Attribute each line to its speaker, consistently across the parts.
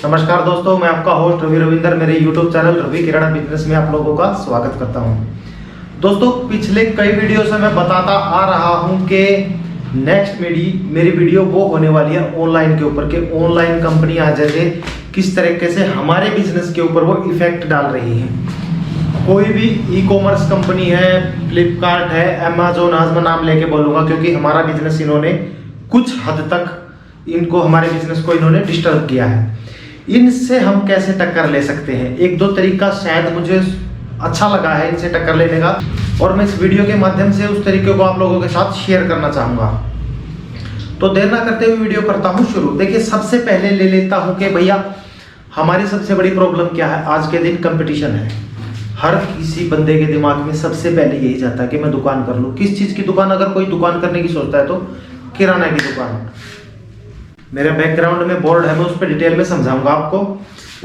Speaker 1: नमस्कार दोस्तों, मैं आपका होस्ट रवि रविंदर मेरे YouTube चैनल रवि किराना बिजनेस में आप लोगों का स्वागत करता हूं। दोस्तों, पिछले कई वीडियो से मैं बताता आ रहा हूं कि नेक्स्ट मेरी वीडियो वो होने वाली है ऑनलाइन के ऊपर कि ऑनलाइन कंपनियां जैसे किस तरीके से हमारे बिजनेस के ऊपर वो इफेक्ट डाल रही हैं। कोई भी ई कॉमर्स कंपनी है, फ्लिपकार्ट है, अमेजोन, आज मैं नाम लेके बोलूँगा क्योंकि हमारा बिजनेस इन्होंने कुछ हद तक हमारे बिजनेस को इन्होंने डिस्टर्ब किया है। इनसे हम कैसे टक्कर ले सकते हैं, एक दो तरीका शायद मुझे अच्छा लगा है इनसे टक्कर लेने का, और मैं इस वीडियो के माध्यम से उस तरीके को आप लोगों के साथ शेयर करना चाहूँगा। तो देर ना करते हुए वीडियो करता हूँ शुरू। देखिए, सबसे पहले ले लेता हूँ कि भैया हमारी सबसे बड़ी प्रॉब्लम क्या है। आज के दिन कंपटीशन है। हर किसी बंदे के दिमाग में सबसे पहले यही जाता है कि मैं दुकान कर लूँ। किस चीज़ की दुकान? अगर कोई दुकान करने की सोचता है तो किराना की दुकान। मेरे बैकग्राउंड में बोर्ड है, मैं उस पर डिटेल में समझाऊंगा आपको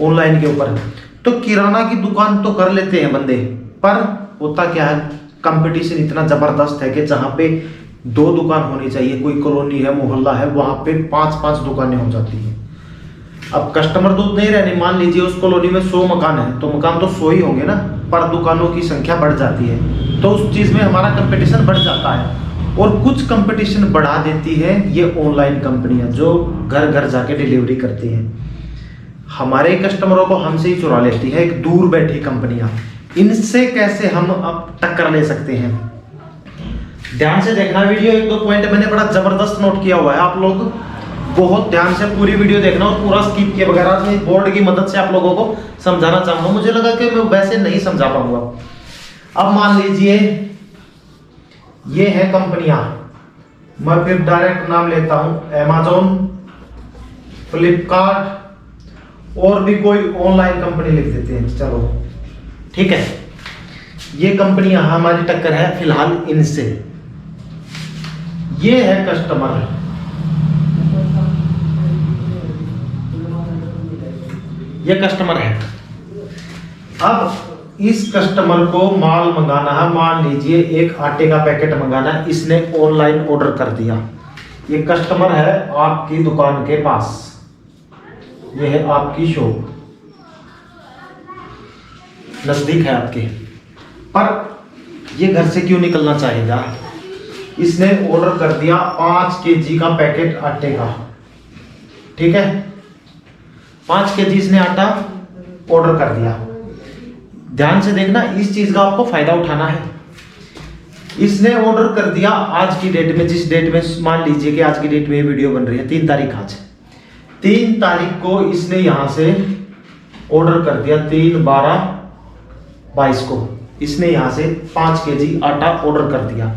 Speaker 1: ऑनलाइन के ऊपर। तो किराना की दुकान तो कर लेते हैं बंदे, पर होता क्या है, कंपटीशन इतना जबरदस्त है कि जहाँ पे 2 दुकान होनी चाहिए, कोई कॉलोनी है, मोहल्ला है, वहाँ पे 5-5 दुकानें हो जाती हैं। अब कस्टमर तो नहीं रहने, मान लीजिए उस कॉलोनी में 100 मकान है तो मकान तो 100 ही होंगे ना, पर दुकानों की संख्या बढ़ जाती है। तो उस चीज़ में हमारा कंपटीशन बढ़ जाता है। और कुछ कंपटीशन बढ़ा देती है ये ऑनलाइन कंपनियां जो घर घर जाके डिलीवरी करती हैं। हमारे कस्टमरों को हमसे ही चुरा लेती है एक दूर बैठी कंपनियां। इनसे कैसे हम अब टक्कर ले सकते हैं? ध्यान से देखना वीडियो। 1-2 पॉइंट मैंने बड़ा जबरदस्त नोट किया हुआ है, आप लोग बहुत ध्यान से पूरी वीडियो देखना और पूरा स्किप किए बगैर। आज मैं बोर्ड की मदद से आप लोगों को समझाना चाहूंगा। मुझे लगा कि मैं वैसे नहीं समझा पाऊंगा। अब मान लीजिए ये है कंपनियां, मैं फिर डायरेक्ट नाम लेता हूं, अमेजोन, फ्लिपकार्ट और भी कोई ऑनलाइन कंपनी लिख देते हैं, चलो ठीक है। ये कंपनियां हमारी टक्कर है फिलहाल इनसे। ये है कस्टमर, ये कस्टमर है। अब इस कस्टमर को माल मंगाना है, मान लीजिए एक आटे का पैकेट मंगाना है, इसने ऑनलाइन ऑर्डर कर दिया। ये कस्टमर है आपकी दुकान के पास, ये है आपकी शॉप, नजदीक है आपके, पर ये घर से क्यों निकलना चाहेगा? इसने ऑर्डर कर दिया 5 kg का पैकेट आटे का, ठीक है। 5 kg इसने आटा ऑर्डर कर दिया। ध्यान से देखना, इस चीज का आपको फायदा उठाना है। इसने ऑर्डर कर दिया आज की डेट में, जिस डेट में मान लीजिए कि आज की डेट में ये वीडियो बन रही है 3 तारीख। आज 3 तारीख को इसने यहां से ऑर्डर कर दिया, 3/12/22 को इसने यहां से 5 kg आटा ऑर्डर कर दिया।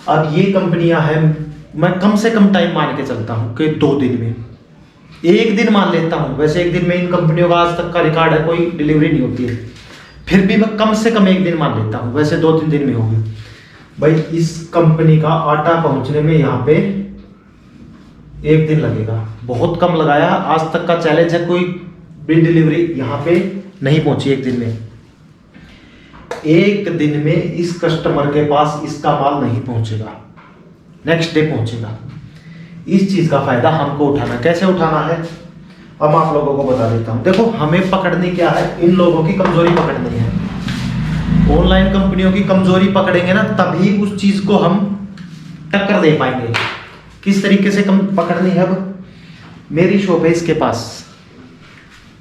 Speaker 1: अब ये कंपनियां हैं, मैं कम से कम टाइम मान के चलता हूं कि 2 दिन में, 1 दिन मान लेता हूं। वैसे 1 दिन में इन कंपनियों का आज तक का रिकॉर्ड है, कोई डिलीवरी नहीं होती है, फिर भी मैं कम से कम 1 दिन मान लेता हूं। वैसे 2-3 दिन में होगी। भाई इस कंपनी का आटा पहुंचने में यहां पे 1 दिन लगेगा। बहुत कम लगाया, आज तक का चैलेंज है, कोई भी डिलीवरी यहां पे नहीं पहुंची 1 दिन में। 1 दिन में इस कस्टमर के पास इसका माल नहीं पहुंचेगा, नेक्स्ट डे पहुंचेगा। इस चीज का फायदा हमको उठाना, कैसे उठाना है अब आप लोगों को बता देता हूं। देखो, हमें पकड़नी क्या है, इन लोगों की कमजोरी पकड़नी है। ऑनलाइन कंपनियों की कमजोरी पकड़ेंगे ना, तभी उस चीज को हम टक्कर दे पाएंगे। किस तरीके से कम पकड़नी है? अब मेरी शॉप है, इसके पास,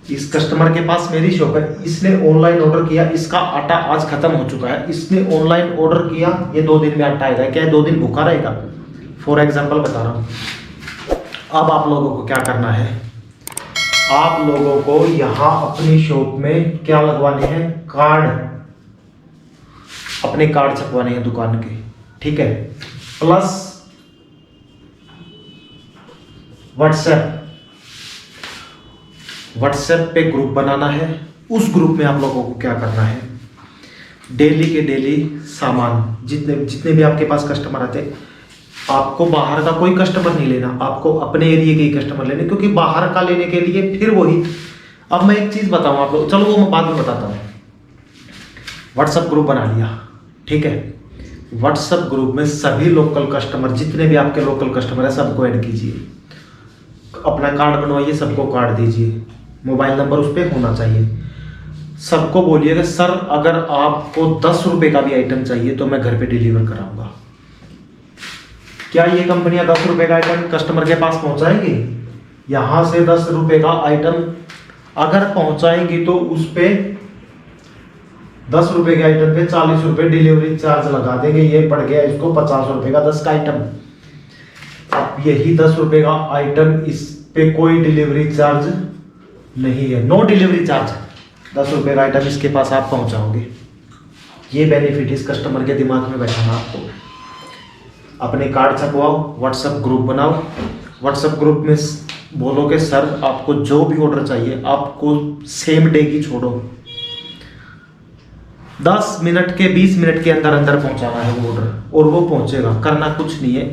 Speaker 1: इस कस्टमर के पास मेरी शॉप है, इसने ऑनलाइन ऑर्डर किया, इसका आटा आज खत्म हो चुका है, इसने ऑनलाइन ऑर्डर किया, ये 2 दिन में आटा आएगा। क्या 2 दिन भूखा रहेगा? फॉर एग्जाम्पल बता रहा हूं। अब आप लोगों को क्या करना है, आप लोगों को यहां अपनी शॉप में क्या लगवाने हैं? कार्ड, अपने कार्ड छपवाने हैं दुकान के, ठीक है। प्लस व्हाट्सएप पे ग्रुप बनाना है। उस ग्रुप में आप लोगों को क्या करना है, डेली के डेली सामान, जितने भी आपके पास कस्टमर आते हैं, आपको बाहर का कोई कस्टमर नहीं लेना, आपको अपने एरिया के ही कस्टमर लेने, क्योंकि बाहर का लेने के लिए फिर वही। अब मैं एक चीज बताऊं आप लोग, चलो वो मैं बाद में बताता हूं। व्हाट्सएप ग्रुप बना लिया, ठीक है। व्हाट्सएप ग्रुप में सभी लोकल कस्टमर, जितने भी आपके लोकल कस्टमर है, सबको ऐड कीजिए, अपना कार्ड बनवाइए, सबको कार्ड दीजिए। मोबाइल नंबर उस पर होना चाहिए। सबको बोलिएगा सर अगर आपको 10 रुपए का भी आइटम चाहिए तो मैं घर पे डिलीवर कराऊंगा। क्या ये कंपनियां 10 रुपए का आइटम कस्टमर के पास पहुंचाएंगी? यहां से 10 रुपए का आइटम अगर पहुंचाएंगी तो उस पे 10 रुपए के आइटम पे 40 रुपए डिलीवरी चार्ज लगा देंगे। ये पड़ गया इसको 50 रुपए का 10 का आइटम। अब यही 10 रुपए का आइटम, इस पे कोई डिलीवरी चार्ज नहीं है, नो डिलीवरी चार्ज। 10 रुपए का आइटम इसके पास आप पहुंचाओगे। ये बेनिफिट इस कस्टमर के दिमाग में बैठाना आपको। अपने कार्ड छपवाओ, व्हाट्सएप ग्रुप बनाओ, व्हाट्सएप ग्रुप में बोलोगे सर आपको जो भी ऑर्डर चाहिए आपको सेम डे की छोड़ो 10 मिनट के 20 मिनट के अंदर अंदर पहुंचाना है वो ऑर्डर, और वो पहुंचेगा। करना कुछ नहीं है,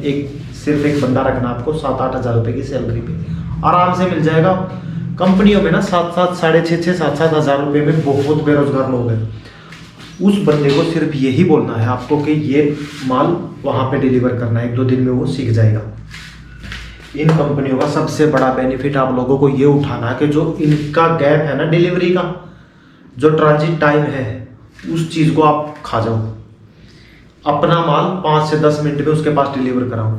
Speaker 1: सिर्फ एक बंदा रखना आपको। 7-8 हज़ार रुपए की सैलरी पे आराम से मिल जाएगा। कंपनियों में ना 7-7, 6.5, 7-7 हज़ार रुपए में बहुत बेरोजगार लोग हैं। उस बंदे को सिर्फ यही बोलना है आपको कि ये माल वहां पे डिलीवर करना है, 1-2 दिन में वो सीख जाएगा। इन कंपनियों का सबसे बड़ा बेनिफिट आप लोगों को ये उठाना है कि जो इनका गैप है ना डिलीवरी का, जो ट्रांजिट टाइम है, उस चीज को आप खा जाओ। अपना माल 5 से 10 मिनट में उसके पास डिलीवर कराओ।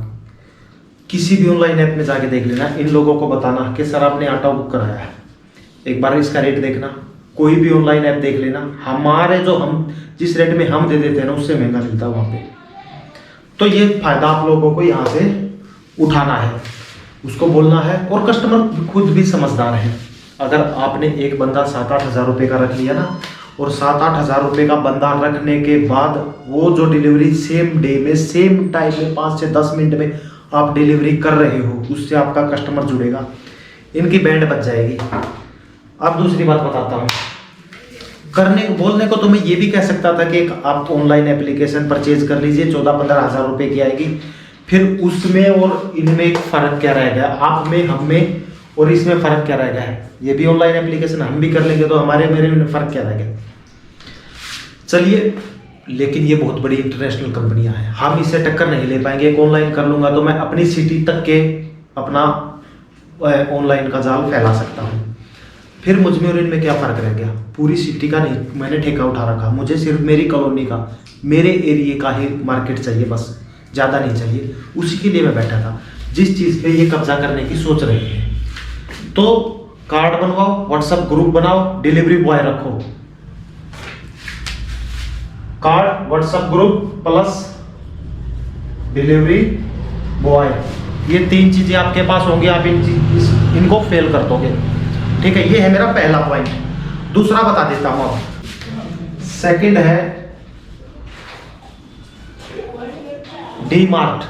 Speaker 1: किसी भी ऑनलाइन ऐप में जाके देख लेना, इन लोगों को बताना कि सर आपने आटा बुक कराया है, एक बार इसका रेट देखना। कोई भी ऑनलाइन ऐप देख लेना, हमारे जो हम जिस रेट में हम दे देते हैं ना उससे महंगा मिलता है वहां पे। तो ये फायदा आप लोगों को यहाँ से उठाना है, उसको बोलना है। और कस्टमर खुद भी समझदार है। अगर आपने एक बंदा 7-8 हज़ार रुपए का रख लिया ना, और 7-8 हज़ार रुपए का बंदा रखने के बाद वो जो डिलीवरी सेम डे में सेम टाइम में 5 से 10 मिनट में आप डिलीवरी कर रहे हो, उससे आपका कस्टमर जुड़ेगा, इनकी बैंड बच जाएगी। अब दूसरी बात बताता हूँ। बोलने को तो मैं ये भी कह सकता था कि आप ऑनलाइन एप्लीकेशन परचेज कर लीजिए, 14-15 हज़ार रुपए की आएगी। फिर उसमें और इनमें एक फ़र्क क्या रह गया, आप में, हम में और इसमें फ़र्क क्या रह गया है। ये भी ऑनलाइन एप्लीकेशन हम भी कर लेंगे तो हमारे मेरे में फ़र्क क्या रह गया। चलिए, लेकिन ये बहुत बड़ी इंटरनेशनल कंपनियां हैं, हम इससे टक्कर नहीं ले पाएंगे। एक ऑनलाइन कर लूंगा तो मैं अपनी सिटी तक के अपना ऑनलाइन का जाल फैला सकता हूँ। फिर मुझ में और इनमें क्या फ़र्क रह गया। पूरी सिटी का नहीं, मैंने ठेका उठा रखा, मुझे सिर्फ मेरी कॉलोनी का, मेरे एरिए का ही मार्केट चाहिए, बस ज़्यादा नहीं चाहिए। उसी के लिए मैं बैठा था। जिस चीज़ पे ये कब्जा करने की सोच रहे हैं, तो कार्ड बनवाओ, व्हाट्सएप ग्रुप बनाओ, डिलीवरी बॉय रखो। Card, WhatsApp group plus delivery boy, ये 3 चीजें आपके पास होंगी। आप इनको फेल कर दोगे। ठीक है, ये है मेरा पहला पॉइंट। दूसरा बता देता हूं अब। सेकंड है डी मार्ट।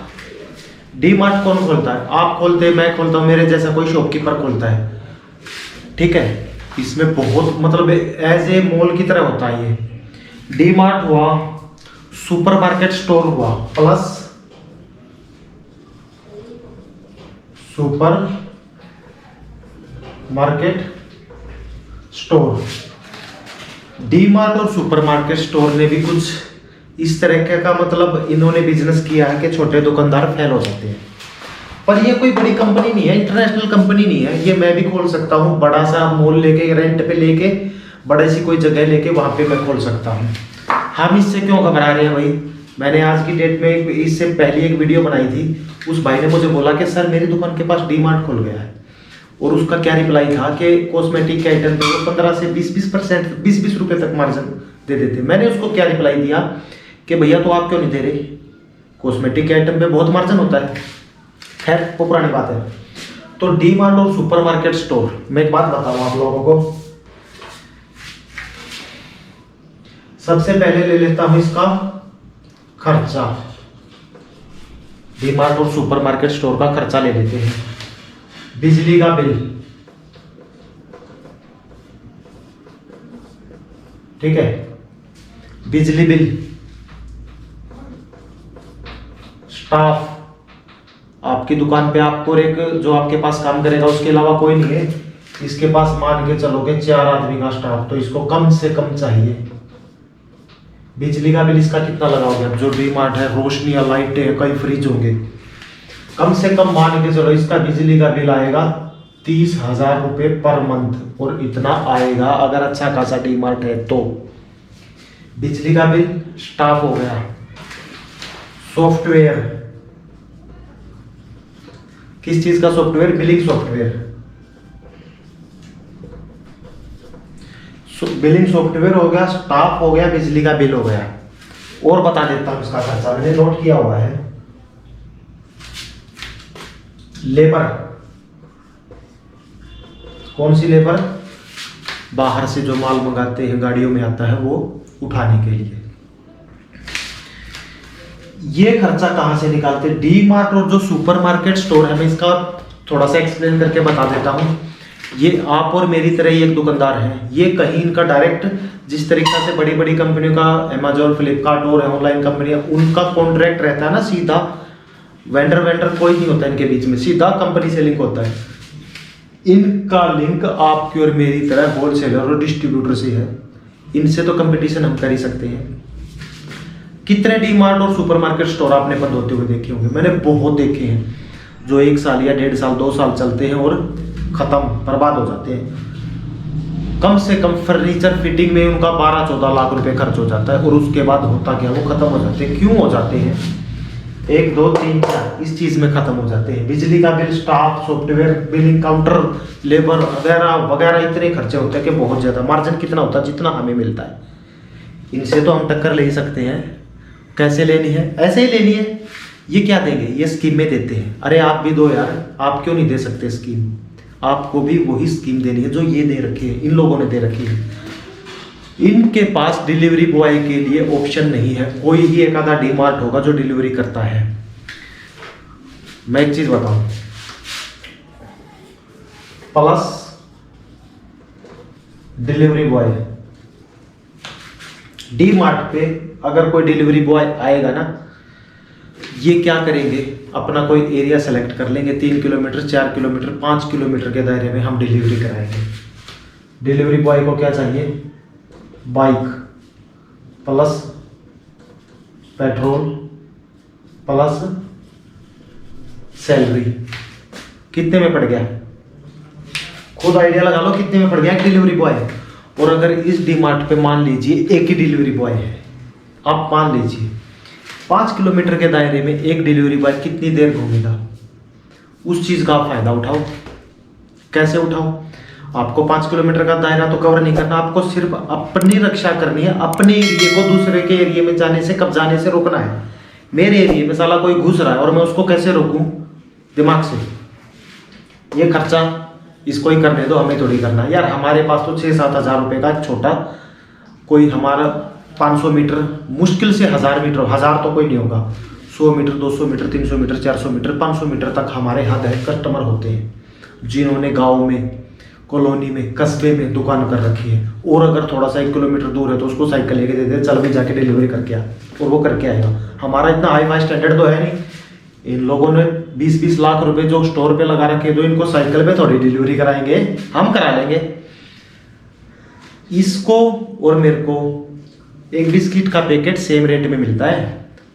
Speaker 1: डी मार्ट कौन खोलता है? आप खोलते हैं, मैं खोलता हूं, मेरे जैसा कोई शॉपकीपर खोलता है। ठीक है, इसमें बहुत मतलब एज ए मॉल की तरह होता है ये। डी मार्ट हुआ, सुपरमार्केट स्टोर हुआ, plus super market store. D mart और सुपरमार्केट स्टोर ने भी कुछ इस तरह का मतलब इन्होंने बिजनेस किया है कि छोटे दुकानदार फेल हो जाते हैं। पर ये कोई बड़ी कंपनी नहीं है, इंटरनेशनल कंपनी नहीं है। ये मैं भी खोल सकता हूँ, बड़ा सा मॉल लेके, रेंट पे लेके, बड़े सी कोई जगह लेके वहां पे मैं खोल सकता हूँ। हम इससे क्यों घबरा रहे हैं भाई? मैंने आज की डेट में इससे पहले एक वीडियो बनाई थी। उस भाई ने मुझे बोला कि सर मेरी दुकान के पास डी मार्ट खुल गया है, और उसका क्या रिप्लाई था कि कॉस्मेटिक के आइटम पे वो 15 से 20% 20 रुपए तक मार्जिन दे देते। मैंने उसको क्या रिप्लाई दिया कि भैया तो आप क्यों नहीं दे रहे, कॉस्मेटिक के आइटम पे बहुत मार्जिन होता है। खैर वो पुरानी बात है। तो डी मार्ट और सुपरमार्केट स्टोर, मैं एक बात बताऊं आप लोगों को। सबसे पहले ले लेता हूं इसका खर्चा। डी मार्ट और सुपरमार्केट स्टोर का खर्चा ले लेते हैं। बिजली का बिल, ठीक है, बिजली बिल, स्टाफ, आपकी दुकान पे आपको एक जो आपके पास काम करेगा उसके अलावा कोई नहीं है, इसके पास मान के चलोगे 4 आदमी का स्टाफ, तो इसको कम से कम चाहिए। बिजली का बिल इसका कितना लगाओगे? अब जो डी मार्ट है, रोशनी या लाइटें, कई फ्रिज होंगे, कम से कम मान के चलो इसका बिजली का बिल आएगा 30,000 रुपये पर मंथ, और इतना आएगा अगर अच्छा खासा डीमार्ट है तो। बिजली का बिल, स्टाफ हो गया, सॉफ्टवेयर, किस चीज का software? Billing software. Billing software हो गया, स्टाफ हो गया, बिजली का बिल हो गया। और बता देता हूं इसका खर्चा, मैंने नोट किया हुआ है। लेबर, कौन सी लेबर? बाहर से जो माल मंगाते हैं, गाड़ियों में आता है वो उठाने के लिए। ये खर्चा कहां से निकालते? डी मार्ट और जो सुपरमार्केट स्टोर है, मैं इसका थोड़ा सा एक्सप्लेन करके बता देता हूं। ये आप और मेरी तरह ही एक दुकानदार है, ये कहीं इनका डायरेक्ट, जिस तरीके से बड़ी बड़ी कंपनियों का अमेजोन, फ्लिपकार्ट और ऑनलाइन कंपनियां, उनका कॉन्ट्रैक्ट रहता है ना सीधा, वेंडर कोई नहीं होता इनके बीच में, सीधा कंपनी से लिंक होता है। इनका लिंक आपकी और मेरी तरह होलसेलर और डिस्ट्रीब्यूटर से है। इनसे तो कंपटीशन हम कर ही सकते हैं। कितने डी मार्ट और सुपरमार्केट स्टोर आपने बंद होते हुए देखे होंगे? मैंने बहुत देखे हैं, जो 1 साल या 1.5 साल 2 साल चलते हैं और खत्म, बर्बाद हो जाते हैं। कम से कम फर्नीचर फिटिंग में उनका 12-14 लाख रुपए खर्च हो जाता है, और उसके बाद होता क्या? वो खत्म हो जाते हैं। क्यों हो जाते हैं? 1 2 3 4 इस चीज में खत्म हो जाते हैं। बिजली का bill, staff, software, billing counter, labour वगैरह वगैरह, इतने खर्चे होते हैं कि बहुत ज्यादा। मार्जिन कितना होता है? जितना हमें मिलता है। इनसे तो हम टक्कर ले ही सकते हैं। कैसे लेनी है? ऐसे ही लेनी है। ये क्या देंगे? ये स्कीमें देते हैं। अरे आप भी दो यार, आप क्यों नहीं दे सकते स्कीम? आपको भी वही स्कीम देनी है जो ये दे रखी है, इन लोगों ने दे रखी है। इनके पास डिलीवरी बॉय के लिए ऑप्शन नहीं है। कोई ही एक आधा डीमार्ट होगा जो डिलीवरी करता है। मैं एक चीज बताऊं, प्लस डिलीवरी बॉय, डीमार्ट पे अगर कोई डिलीवरी बॉय आएगा ना, ये क्या करेंगे? अपना कोई एरिया सेलेक्ट कर लेंगे, 3 किलोमीटर, 4 किलोमीटर, 5 किलोमीटर के दायरे में हम डिलीवरी कराएंगे। डिलीवरी बॉय को क्या चाहिए? Bike plus petrol plus salary. कितने में पड़ गया? खुद आइडिया लगा लो कितने में पड़ गया एक डिलीवरी बॉय। और अगर इस डीमार्ट पे मान लीजिए एक ही डिलीवरी बॉय है, आप मान लीजिए 5 किलोमीटर के दायरे में एक डिलीवरी बॉय कितनी देर घूमेगा? उस चीज का आप फायदा उठाओ। कैसे उठाओ? आपको 5 किलोमीटर का दायरा तो कवर नहीं करना, आपको सिर्फ अपनी रक्षा करनी है। अपने एरिया को दूसरे के एरिया में जाने से, कब्जाने से रोकना है। मेरे एरिया में साला कोई घुस रहा है और मैं उसको कैसे रोकूं? दिमाग से। ये खर्चा इसको ही करने दो, हमें थोड़ी करना है यार। हमारे पास तो 6-7 हज़ार रुपए का छोटा कोई, हमारा 500 मीटर, मुश्किल से 1000 मीटर, 1000 तो कोई नहीं होगा, 100 metre, 200 metre, 300 metre, 400 metre, 500 metre तक हमारे यहाँ है कस्टमर होते हैं जिन्होंने गाँव में, कॉलोनी में, कस्बे में दुकान कर रखी है। और अगर थोड़ा सा 1 किलोमीटर दूर है तो उसको साइकिल लेके दे दे, चल भी जाके डिलीवरी करके आ, और वो करके आएगा। हमारा इतना हाई फाई स्टैंडर्ड तो है नहीं। इन लोगों ने 20-20 लाख रुपए जो स्टोर पे लगा रखे, तो इनको साइकिल पे थोड़ी डिलीवरी कराएंगे, हम करा लेंगे। इसको और मेरे को एक बिस्किट का पैकेट सेम रेट में मिलता है,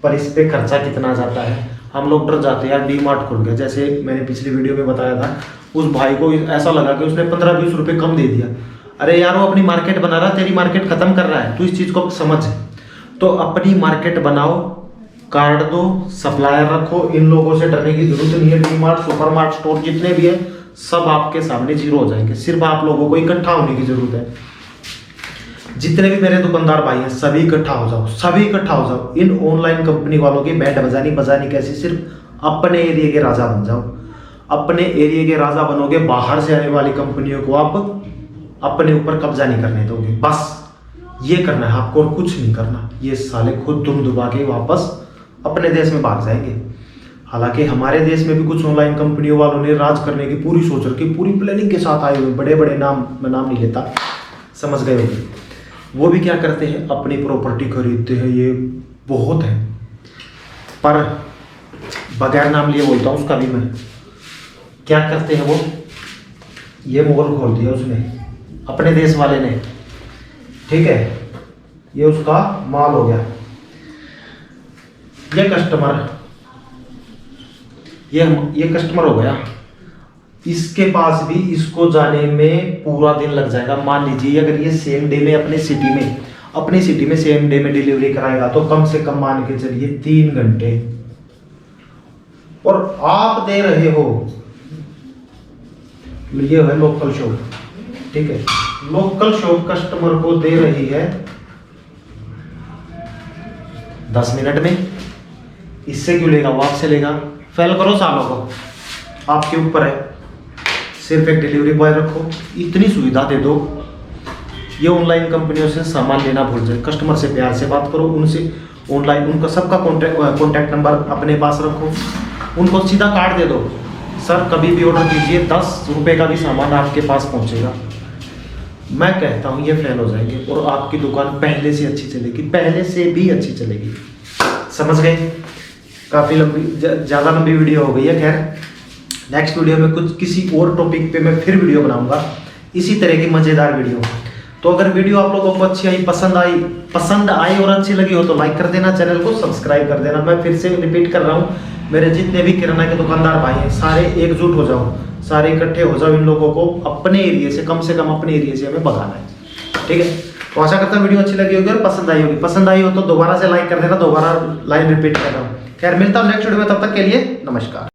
Speaker 1: पर इस पे खर्चा कितना जाता है? हम लोग डर जाते हैं यार, डी मार्ट खुल गया। जैसे मैंने पिछली वीडियो में बताया था, उस भाई को ऐसा लगा कि उसने 15-20 रुपए कम दे दिया। अरे यार, वो अपनी मार्केट बना रहा, तेरी मार्केट खत्म कर रहा है, तू इस चीज को समझ। तो अपनी मार्केट बनाओ, कार्ड दो, सप्लायर रखो। इन लोगों से डरने की जरूरत नहीं है। D mart, super mart store जितने भी है सब आपके सामने जीरो हो जाएंगे। सिर्फ आप लोगों को इकट्ठा होने की जरूरत है। जितने भी मेरे दुकानदार भाई हैं सभी इकट्ठा हो जाओ, सभी इकट्ठा हो जाओ। इन ऑनलाइन कंपनी वालों की बैंड बजानी कैसी? सिर्फ अपने एरिया के राजा बन जाओ। अपने एरिया के राजा बनोगे, बाहर से आने वाली कंपनियों को आप अपने ऊपर कब्जा नहीं करने दोगे। बस ये करना है आपको, और कुछ नहीं करना। ये साले खुद दुम दुबा के वापस अपने देश में भाग जाएंगे। हालांकि हमारे देश में भी कुछ ऑनलाइन कंपनियों वालों ने राज करने की पूरी सोच रखी, पूरी प्लानिंग के साथ आए हुए, बड़े बड़े नाम, मैं नाम नहीं लेता, समझ गए होंगे। वो भी क्या करते हैं? अपनी प्रॉपर्टी खरीदते हैं, ये बहुत है। पर बगैर नाम लिए बोलता हूँ उसका भी मैं, क्या करते हैं वो? ये मॉल खोल दिया उसने, अपने देश वाले ने, ठीक है, ये उसका माल हो गया। ये कस्टमर हो गया। इसके पास भी इसको जाने में पूरा दिन लग जाएगा। मान लीजिए अगर ये सेम डे में अपनी सिटी में सेम डे में डिलीवरी कराएगा तो कम से कम मान के चलिए 3 घंटे, और आप दे रहे हो, ये है लोकल शॉप, ठीक है, लोकल शॉप कस्टमर को दे रही है 10 मिनट में। इससे क्यों लेगा, वो आपसे लेगा। फेल करो सालों को, आपके ऊपर है। सिर्फ एक डिलीवरी बॉय रखो, इतनी सुविधा दे दो। ये ऑनलाइन कंपनियों से सामान लेना भूल जाए, कस्टमर से प्यार से बात करो, उनसे ऑनलाइन उनका सबका कॉन्टैक्ट नंबर अपने पास रखो, उनको सीधा कार्ड दे दो, सर कभी भी ऑर्डर कीजिए, 10 रुपये का भी सामान आपके पास पहुंचेगा। मैं कहता हूं ये फेल हो जाएंगे और आपकी दुकान पहले से अच्छी चलेगी, पहले से भी अच्छी चलेगी। समझ गए? काफ़ी लंबी, ज़्यादा लंबी वीडियो हो गई है। खैर, नेक्स्ट वीडियो में कुछ किसी और टॉपिक पे मैं फिर वीडियो बनाऊंगा, इसी तरह की मज़ेदार वीडियो। तो अगर वीडियो आप लोगों को अच्छी आई, पसंद आई और अच्छी लगी हो तो लाइक कर देना, चैनल को सब्सक्राइब कर देना। मैं फिर से रिपीट कर रहा हूँ, मेरे जितने भी किराना के दुकानदार भाई हैं सारे एकजुट हो जाओ, सारे इकट्ठे हो जाओ। इन लोगों को अपने एरिया से, कम से कम अपने एरिया से हमें भगाना है, ठीक है। तो आशा करता हूँ वीडियो अच्छी लगी होगी और पसंद आई होगी। पसंद आई हो तो दोबारा से लाइक कर देना, दोबारा लाइन रिपीट कर रहा हूँ। खैर, मिलता हूँ नेक्स्ट वीडियो में, तब तक के लिए नमस्कार।